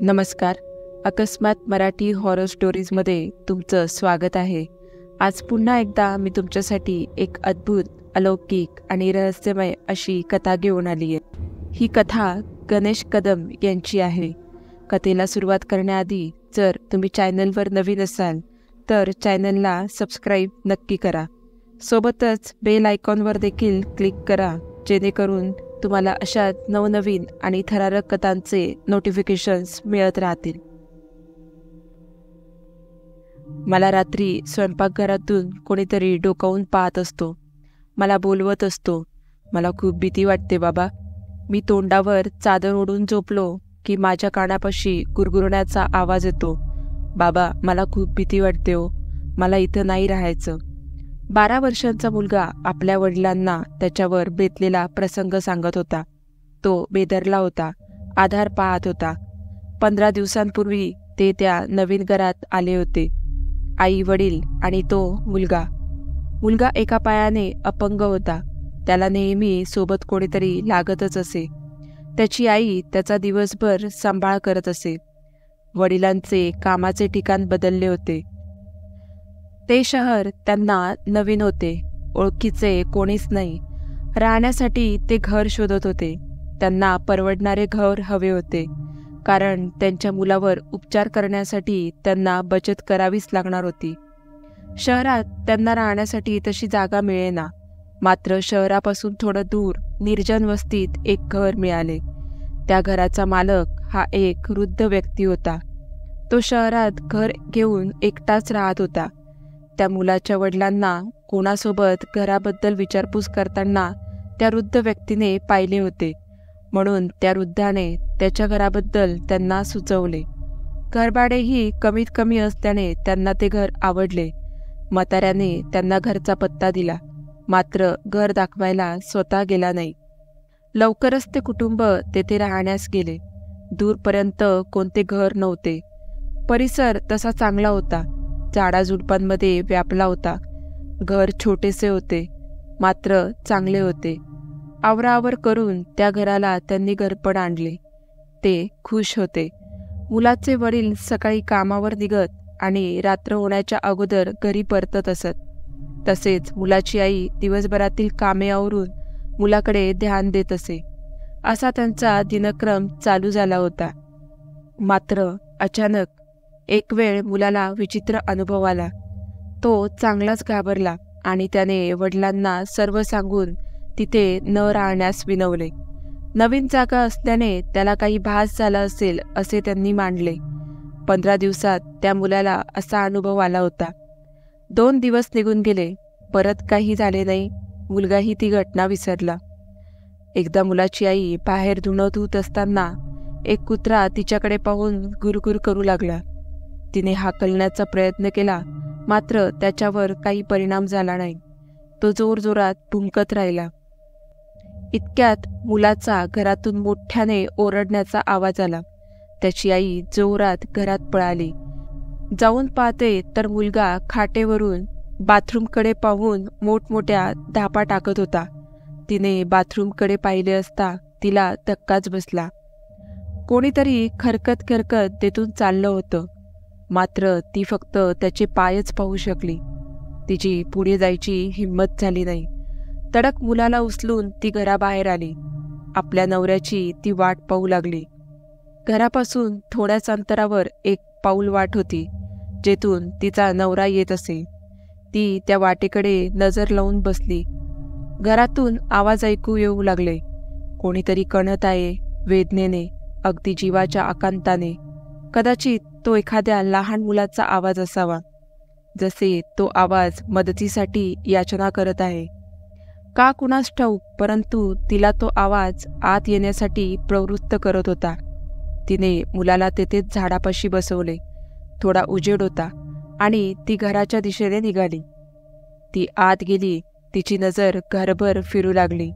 नमस्कार. अकस्मात मराठी हॉरर स्टोरीजमध्ये तुमचं स्वागत आहे. आज पुन्हा एकदा मी तुमच्यासाठी एक अद्भुत, अलौकिक आणि रहस्यमय अशी कथा घेऊन आली आहे. ही कथा गणेश कदम यांची आहे. कथेला सुरुवात करण्याआधी जर तुम्ही चॅनलवर नवीन असाल तर चॅनलला सबस्क्राईब नक्की करा. सोबतच बेल आयकॉनवर देखील क्लिक करा, जेणेकरून तुम्हाला अशा नवनवीन आणि थरारक कथांचे नोटिफिकेशन्स मिळत राहतील. मला रात्री स्वयंपाकघरातून कोणीतरी डोकावून पाहत असतो. मला बोलवत असतो. मला खूप भीती वाटते बाबा. मी तोंडावर चादर ओढून झोपलो की माझ्या कानापाशी गुरगुरण्याचा आवाज येतो. बाबा, मला खूप भीती वाटते हो. मला इथं नाही राहायचं. 12 वर्षांचा मुलगा आपल्या वडिलांना त्याच्यावर बेतलेला प्रसंग सांगत होता. तो बेदरला होता. आधार पाहत होता. 15 दिवसांपूर्वी ते त्या नवीन घरात आले होते. आई, वडील आणि तो मुलगा. मुलगा एका पायाने अपंग होता. त्याला नेहमी सोबत कोणीतरी लागतच असे. त्याची आई त्याचा दिवसभर सांभाळ करत असे. वडिलांचे कामाचे ठिकाण बदलले होते. ते शहर त्यांना नवीन होते. ओळखीचे कोणीच नाही. राहण्यासाठी ते घर शोधत होते. त्यांना परवडणारे घर हवे होते, कारण त्यांच्या मुलावर उपचार करण्यासाठी त्यांना बचत करावीच लागणार होती. शहरात त्यांना राहण्यासाठी तशी जागा मिळेना. मात्र शहरापासून थोडं दूर निर्जन वस्तीत एक घर मिळाले. त्या घराचा मालक हा एक वृद्ध व्यक्ती होता. तो शहरात घर घेऊन एकटाच राहत होता. त्या मुलाच्या वडिलांना कोणासोबत घराबद्दल विचारपूस करताना त्या वृद्ध व्यक्तीने पाहिले होते, म्हणून त्या वृद्धाने त्याच्या घराबद्दल त्यांना सुचवले. घरभाडेही कमीत कमी असल्याने त्यांना ते घर आवडले. म्हाताऱ्याने त्यांना घरचा पत्ता दिला, मात्र घर दाखवायला स्वतः गेला नाही. लवकरच ते कुटुंब तेथे राहण्यास गेले. दूरपर्यंत कोणते घर नव्हते. परिसर तसा चांगला होता. झाडाझुडपांमध्ये व्यापला होता. घर छोटेसे होते, मात्र चांगले होते. आवराआवर करून त्या घराला त्यांनी घरपण आणले. ते खुश होते. मुलाचे वडील सकाळी कामावर निघत आणि रात्र होण्याच्या अगोदर घरी परतत असत. तसेच मुलाची आई दिवसभरातील कामे आवरून मुलाकडे ध्यान देत असे. असा त्यांचा दिनक्रम चालू झाला होता. मात्र अचानक एक वेळ मुलाला विचित्र अनुभव आला. तो चांगलाच घाबरला आणि त्याने वडिलांना सर्व सांगून तिथे न राहण्यास विनवले. नवीन जागा असल्याने त्याला काही भास झाला असेल असे त्यांनी मानले. 15 दिवसात त्या मुलाला असा अनुभव आला होता. 2 दिवस निघून गेले. परत काही झाले नाही. मुलगाही ती घटना विसरला. एकदा मुलाची आई बाहेर धुणं धुत असताना एक कुत्रा तिच्याकडे पाहून गुरगुर करू लागला. तिने हाकलण्याचा प्रयत्न केला, मात्र त्याच्यावर काही परिणाम झाला नाही. तो जोरजोरात भुंकत राहिला. इतक्यात मुलाचा घरातून मोठ्याने ओरडण्याचा आवाज आला. त्याची आई जोरात घरात पळाली. जाऊन पाहते तर मुलगा खाटेवरून बाथरूमकडे पाहून मोठमोठ्या धापा टाकत होता. तिने बाथरूमकडे पाहिले असता तिला धक्काच बसला. कोणीतरी खरकत खरकत तेथून चाललं होतं, मात्र ती फक्त त्याचे पायच पाहू शकली. तिची पुढे जायची हिंमत झाली नाही. तडक मुलाला उचलून ती घराबाहेर आली. आपल्या नवऱ्याची ती वाट पाहू लागली. घरापासून थोड्याच अंतरावर एक पाऊल वाट होती, जेथून तिचा नवरा येत असे. ती त्या वाटेकडे नजर लावून बसली. घरातून आवाज ऐकू येऊ लागले. कोणीतरी कणत आहे, वेदनेने, अगदी जीवाच्या आकांताने. कदाचित तो एखाद्या लहान मुलाचा आवाज असावा, जसे तो आवाज मदतीसाठी याचना करत आहे. का कुणास ठाऊक, परंतु तिला तो आवाज आत येण्यासाठी प्रवृत्त करत होता. तिने मुलाला तेथेच झाडापाशी बसवले. थोडा उजेड होता आणि ती घराच्या दिशेने निघाली. ती आत गेली. तिची नजर घरभर फिरू लागली.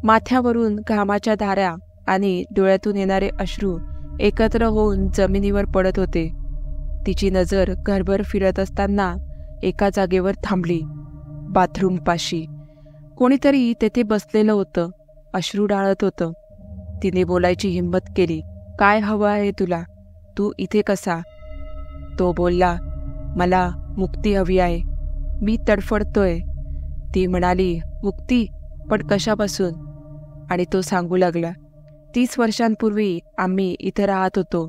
माथ्यावरून घामाच्या धारा आणि डोळ्यातून येणारे अश्रू एकत्र होऊन जमिनीवर पडत होते. तिची नजर घरभर फिरत असताना एका जागेवर थांबली. बाथरूमपाशी कोणीतरी तेथे बसलेलं होतं. अश्रू ढाळत होतं. तिने बोलायची हिंमत केली. काय हवं आहे तुला? तू इथे कसा? तो बोलला, मला मुक्ती हवी आहे, मी तडफडतोय. ती म्हणाली, मुक्ती? पण कशापासून? आणि तो सांगू लागला, 30 वर्षांपूर्वी आम्ही इथे राहत होतो,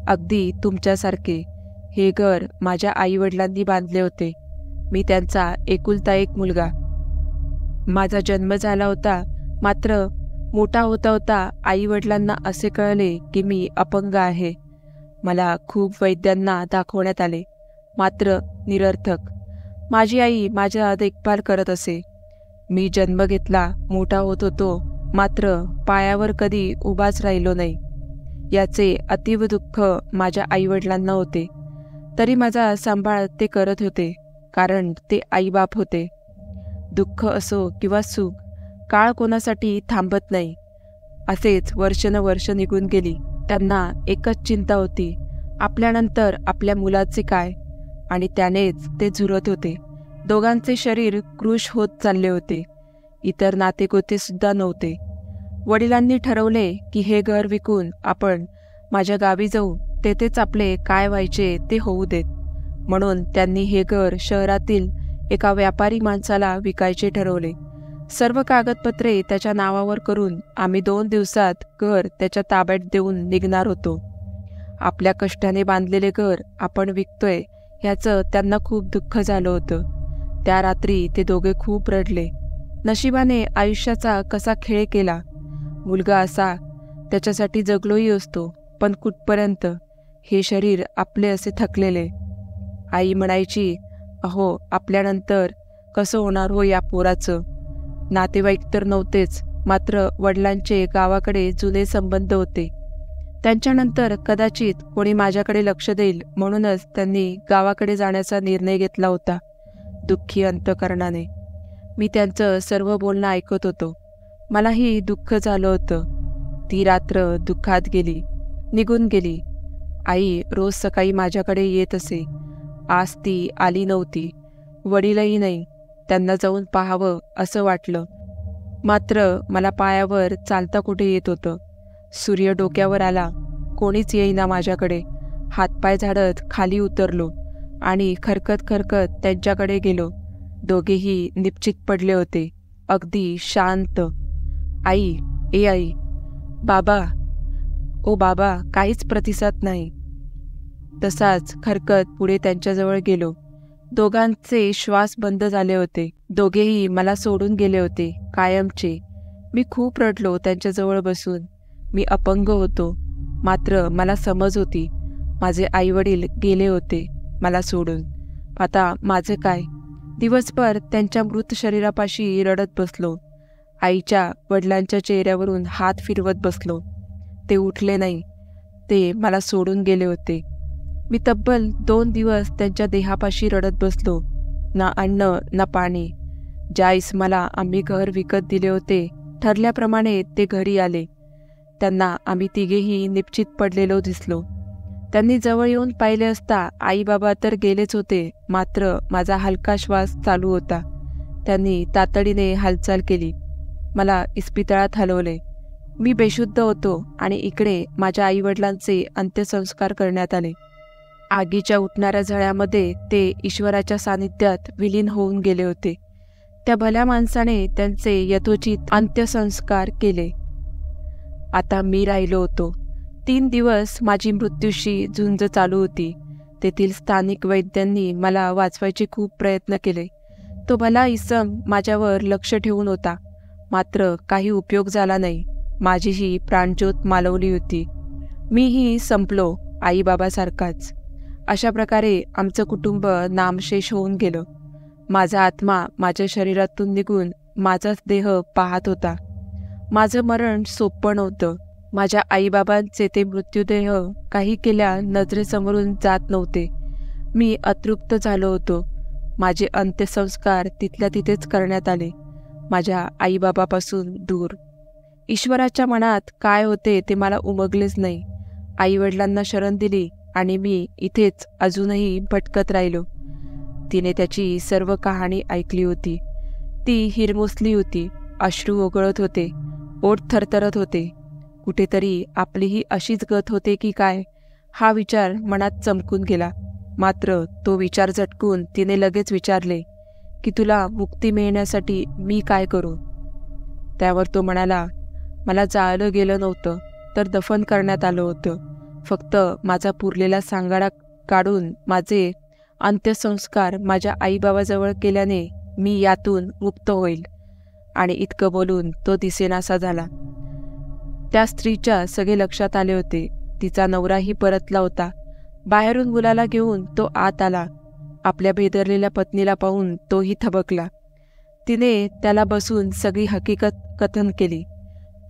अगदी तुमच्यासारखे. हे घर माझ्या आईवडिलांनी बांधले होते. मी त्यांचा एकुलता एक मुलगा. माझा जन्म झाला होता, मात्र मोठा होता होता आईवडिलांना असे कळले की मी अपंग आहे. मला खूप वैद्यांना दाखवण्यात आले, मात्र निरर्थक. माझी आई माझा देखभाल करत असे. मी जन्म घेतला, मोठा होत होतो, मात्र पायावर कधी उभाच राहिलो नाही. याचे अतीव दुःख माझ्या आईवडिलांना होते. तरी माझा सांभाळ ते करत होते, कारण ते आईबाप होते. दुःख असो किंवा सुख, काळ कोणासाठी थांबत नाही. असेच वर्षानुवर्ष निघून गेली. त्यांना एकच चिंता होती, आपल्यानंतर आपल्या मुलाचे काय, आणि त्यानेच ते झुरत होते. दोघांचे शरीर कृश होत चालले होते. इतर नातेगोते सुद्धा नव्हते. वडिलांनी ठरवले की हे घर विकून आपण माझ्या गावी जाऊ, तेथेच आपले काय व्हायचे ते होऊ देत. म्हणून त्यांनी हे घर शहरातील एका व्यापारी माणसाला विकायचे ठरवले. सर्व कागदपत्रे त्याच्या नावावर करून आम्ही 2 दिवसात घर त्याच्या ताब्यात देऊन निघणार होतो. आपल्या कष्टाने बांधलेले घर आपण विकतोय ह्याचं त्यांना खूप दुःख झालं होतं. त्या रात्री ते दोघे खूप रडले. नशिबाने आयुष्याचा कसा खेळ केला. मुलगा असा, त्याच्यासाठी जगलोही असतो, पण कुठपर्यंत? हे शरीर आपले असे थकलेले. आई म्हणायची, अहो आपल्यानंतर कसं होणार हो या पोराचं? नातेवाईक तर नव्हतेच, मात्र वडिलांचे गावाकडे जुने संबंध होते. त्यांच्यानंतर कदाचित कोणी माझ्याकडे लक्ष देईल म्हणूनच त्यांनी गावाकडे जाण्याचा निर्णय घेतला होता. दुःखी अंतकरणाने मी त्यांचं सर्व बोलणं ऐकत होतो. मलाही दुःख झालं होतं. ती रात्र दुःखात गेली, निघून गेली. आई रोज सकाळी माझ्याकडे येत असे. आज ती आली नव्हती. वडीलही नाही. त्यांना जाऊन पाहावं असं वाटलं, मात्र मला पायावर चालता कुठे येत होतं. सूर्य डोक्यावर आला, कोणीच येईना माझ्याकडे. हातपाय झाडत खाली उतरलो आणि खरकत खरकत त्यांच्याकडे गेलो. दोघेही निपचित पडले होते, अगदी शांत. आई, ए आई, बाबा, ओ बाबा. काहीच प्रतिसाद नाही. तसाच खरकत पुढे त्यांच्याजवळ गेलो. दोघांचे श्वास बंद झाले होते. दोघेही मला सोडून गेले होते, कायमचे. मी खूप रडलो त्यांच्याजवळ बसून. मी अपंग होतो, मात्र मला समज होती. माझे आईवडील गेले होते मला सोडून. आता माझे काय? दिवसभर त्यांच्या मृत शरीरापाशी रडत बसलो. आईच्या वडिलांच्या चेहऱ्यावरून हात फिरवत बसलो. ते उठले नाही. ते मला सोडून गेले होते. मी तब्बल 2 दिवस त्यांच्या देहापाशी रडत बसलो. ना अन्न ना पाणी. ज्या इस्माला आम्ही घर विकत दिले होते, ठरल्याप्रमाणे ते घरी आले. त्यांना आम्ही तिघेही निपचित पडलेलो दिसलो. त्यांनी जवळ येऊन पाहिले असता आई बाबा तर गेलेच होते, मात्र माझा हलका श्वास चालू होता. त्यांनी तातडीने हालचाल केली. मला इस्पितळात हलवले. मी बेशुद्ध होतो आणि इकडे माझ्या आईवडिलांचे अंत्यसंस्कार करण्यात आले. आगीच्या उठणाऱ्या झळ्यामध्ये ते ईश्वराच्या सानिध्यात विलीन होऊन गेले होते. त्या भल्या माणसाने त्यांचे यथोचित अंत्यसंस्कार केले. आता मी राहिलो होतो. 3 दिवस माझी मृत्यूशी झुंज चालू होती. तेथील स्थानिक वैद्यांनी मला वाचवायचे खूप प्रयत्न केले. तो भला इसम माझ्यावर लक्ष ठेवून होता, मात्र काही उपयोग झाला नाही. माझीही प्राणज्योत मालवली होती. मीही संपलो, आईबाबासारखाच. अशा प्रकारे आमचं कुटुंब नामशेष होऊन गेलं. माझा आत्मा माझ्या शरीरातून निघून माझाच देह पाहत होता. माझं मरण सोपं नव्हतं. माझ्या आईबाबांचे ते मृत्यूदेह काही केल्या नजरेसमोरून जात नव्हते. मी अतृप्त झालो होतो. माझे अंत्यसंस्कार तिथल्या तिथेच करण्यात आले, माझ्या आईबाबापासून दूर. ईश्वराच्या मनात काय होते ते मला उमगलेच नाही. आईवडिलांना शरण दिली आणि मी इथेच अजूनही भटकत राहिलो. तिने त्याची सर्व कहाणी ऐकली होती. ती हिरमुसली होती. अश्रू ओघळत होते. ओठ थरथरत होते. कुठेतरी आपलीही अशीच गत होते की काय हा विचार मनात चमकून गेला. मात्र तो विचार झटकून तिने लगेच विचारले की तुला मुक्ती मिळण्यासाठी मी काय करू? त्यावर तो म्हणाला, मला जाळलं गेलं नव्हतं, तर दफन करण्यात आलं होतं. फक्त माझा पुरलेला सांगाडा काढून माझे अंत्यसंस्कार माझ्या आईबाबाजवळ केल्याने मी यातून मुक्त होईल. आणि इतकं बोलून तो दिसेनासा झाला. त्या स्त्रीच्या सगळे लक्षात आले होते. तिचा नवराही परतला होता. बाहेरून मुलाला घेऊन तो आत आला. आपल्या भेदरलेल्या पत्नीला पाहून तोही थबकला. तिने त्याला बसून सगळी हकीकत कथन केली.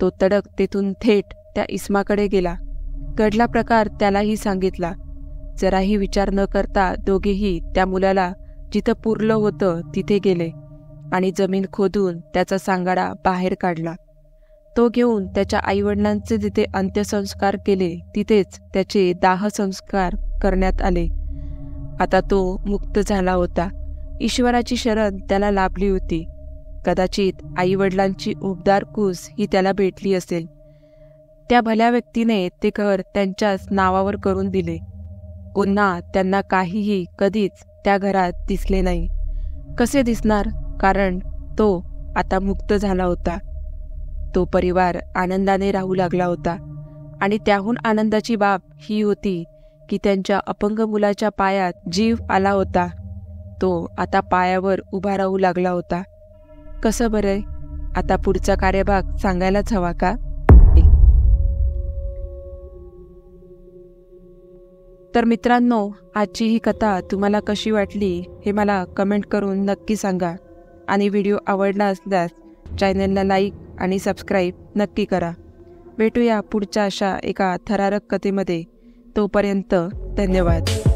तो तडक तेथून थेट त्या इस्माकडे गेला. घडला प्रकार त्यालाही सांगितला. जराही विचार न करता दोघेही त्या मुलाला जिथं पुरलं होतं तिथे गेले आणि जमीन खोदून त्याचा सांगाडा बाहेर काढला. तो घेऊन त्याच्या आईवडिलांचे जिथे अंत्यसंस्कार केले तिथेच त्याचे दाहसंस्कार करण्यात आले. आता तो मुक्त झाला होता. ईश्वराची शरण त्याला लाभली होती. कदाचित आईवडिलांची उबदार कूस ही त्याला भेटली असेल. त्या भल्या व्यक्तीने ते घर त्यांच्याच नावावर करून दिले. पुन्हा त्यांना काहीही कधीच त्या घरात दिसले नाही. कसे दिसणार? कारण तो आता मुक्त झाला होता. तो परिवार आनंदाने राहू लागला होता. आणि त्याहून आनंदाची बाब ही होती की त्यांच्या अपंग मुलाच्या पायात जीव आला होता. तो आता पायावर उभा राहू लागला होता. कसं बरं? आता पुढचा कार्यभाग सांगायलाच हवा का? तर मित्रांनो, आजची ही कथा तुम्हाला कशी वाटली हे मला कमेंट करून नक्की सांगा. आणि व्हिडिओ आवडला असल्यास चॅनलला लाईक आणि सबस्क्राईब नक्की करा. भेटूया पुढच्या अशा एका थरारक कथेमध्ये. तोपर्यंत धन्यवाद.